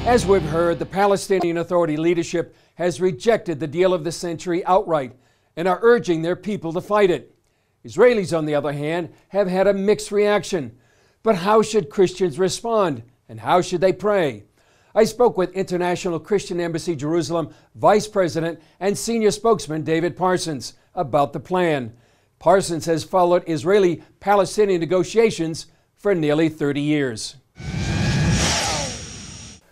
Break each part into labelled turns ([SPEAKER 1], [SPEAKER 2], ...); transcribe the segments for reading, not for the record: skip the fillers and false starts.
[SPEAKER 1] As we've heard, the Palestinian Authority leadership has rejected the deal of the century outright and are urging their people to fight it. Israelis, on the other hand, have had a mixed reaction. But how should Christians respond, and how should they pray? I spoke with International Christian Embassy Jerusalem Vice President and Senior Spokesman David Parsons about the plan. Parsons has followed Israeli-Palestinian negotiations for nearly 30 years.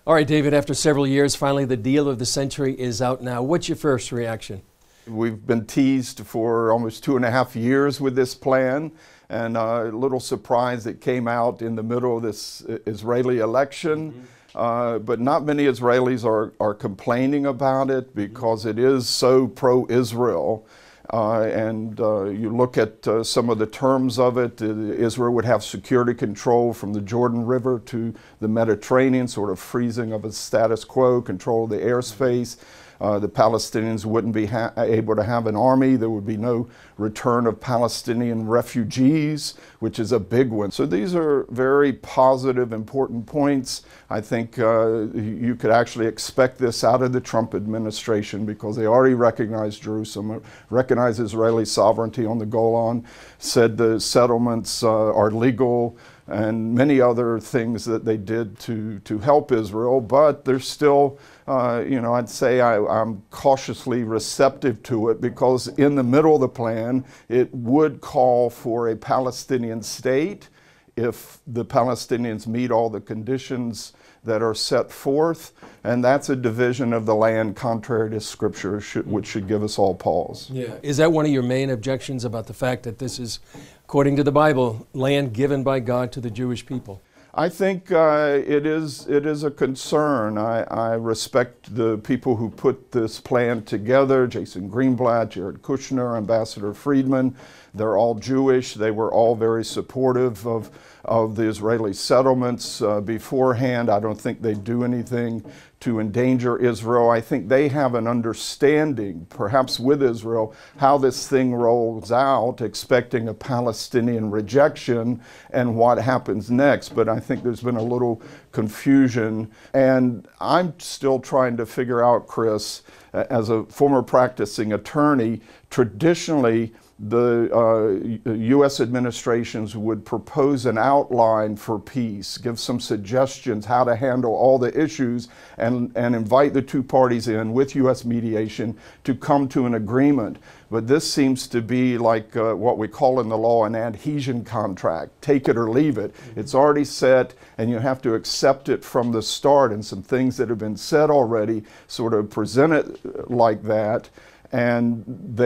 [SPEAKER 1] All right, David, after several years, finally the deal of the century is out now. What's your first reaction?
[SPEAKER 2] We've been teased for almost 2.5 years with this plan, and a little surprised it came out in the middle of this Israeli election. But not many Israelis are complaining about it because it is so pro-Israel. You look at some of the terms of it. Israel would have security control from the Jordan River to the Mediterranean, sort of freezing of a status quo, control of the airspace. The Palestinians wouldn't be able to have an army. There would be no return of Palestinian refugees, which is a big one. So these are very positive, important points. I think you could actually expect this out of the Trump administration because they already recognize Jerusalem, recognize Israeli sovereignty on the Golan, said the settlements are legal, and many other things that they did to help Israel. But there's still, I'd say I'm cautiously receptive to it because in the middle of the plan, it would call for a Palestinian state if the Palestinians meet all the conditions that are set forth, and that's a division of the land contrary to Scripture, which should give us all pause.
[SPEAKER 1] Yeah. Is that one of your main objections about the fact that this is, according to the Bible, land given by God to the Jewish people?
[SPEAKER 2] I think it is a concern. I respect the people who put this plan together, Jason Greenblatt, Jared Kushner, Ambassador Friedman. They're all Jewish. They were all very supportive of the Israeli settlements beforehand. I don't think they do anything to endanger Israel. I think they have an understanding, perhaps with Israel, how this thing rolls out, expecting a Palestinian rejection and what happens next. But I think there's been a little confusion. And I'm still trying to figure out, Chris, as a former practicing attorney, traditionally, the U.S. administrations would propose an outline for peace, give some suggestions how to handle all the issues, and invite the two parties in with U.S. mediation to come to an agreement. But this seems to be like what we call in the law an adhesion contract, take it or leave it. It's already set and you have to accept it from the start, and some things that have been said already sort of present it like that. And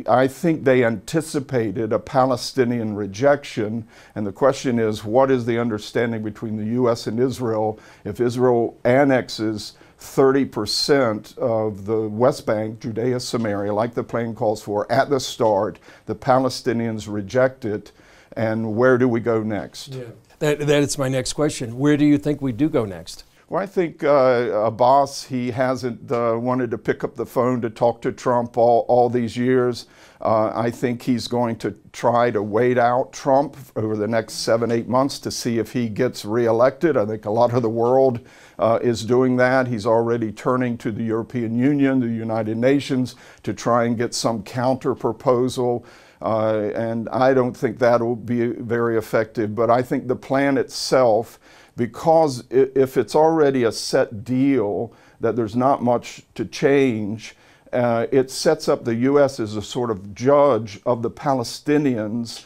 [SPEAKER 2] I think they anticipated a Palestinian rejection. And the question is, what is the understanding between the U.S. and Israel if Israel annexes 30% of the West Bank, Judea, Samaria, like the plan calls for, at the start, the Palestinians reject it, and where do we go next?
[SPEAKER 1] Yeah. That is my next question. Where do you think we do go next?
[SPEAKER 2] Well, I think Abbas, he hasn't wanted to pick up the phone to talk to Trump all these years. I think he's going to try to wait out Trump over the next 7-8 months to see if he gets reelected. I think a lot of the world is doing that. He's already turning to the European Union, the United Nations, to try and get some counter proposal. And I don't think that'll be very effective. But I think the plan itself, because if it's already a set deal that there's not much to change, it sets up the U.S. as a sort of judge of the Palestinians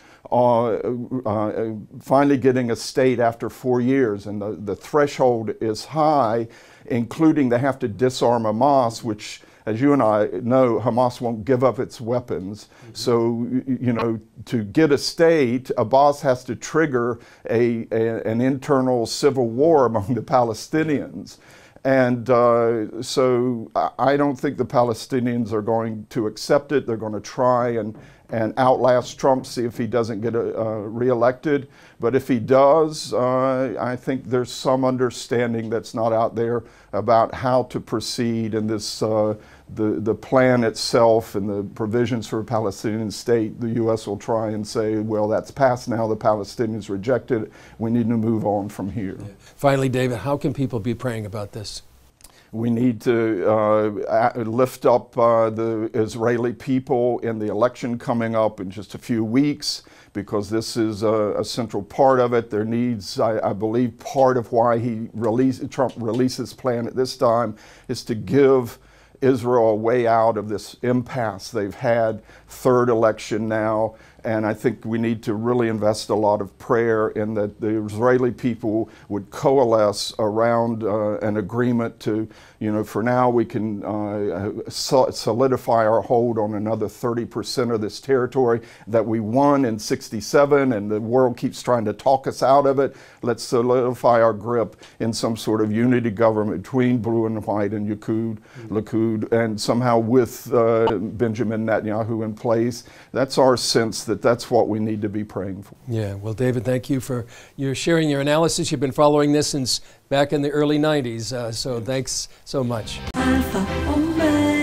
[SPEAKER 2] finally getting a state after 4 years. And the threshold is high, including they have to disarm Hamas, which, as you and I know, Hamas won't give up its weapons. So, to get a state, Abbas has to trigger an internal civil war among the Palestinians. And so I don't think the Palestinians are going to accept it. They're going to try and outlast Trump, see if he doesn't get reelected. But if he does, I think there's some understanding that's not out there about how to proceed in this, the plan itself and the provisions for a Palestinian state. The U.S. will try and say, well, that's passed now, the Palestinians rejected it, we need to move on from here.
[SPEAKER 1] Yeah. Finally, David, how can people be praying about this?
[SPEAKER 2] We need to lift up the Israeli people in the election coming up in just a few weeks, because this is a central part of it. There needs, I believe, part of why Trump released this plan at this time is to give Israel a way out of this impasse they've had, third election now. And I think we need to really invest a lot of prayer in that the Israeli people would coalesce around an agreement to, for now we can solidify our hold on another 30% of this territory that we won in '67, and the world keeps trying to talk us out of it. Let's solidify our grip in some sort of unity government between blue and white and Likud, and somehow with Benjamin Netanyahu in place. That's our sense that that's what we need to be praying for.
[SPEAKER 1] Yeah, well, David, thank you for your sharing your analysis. You've been following this since back in the early 90s, so thanks so much. Alpha, Omega.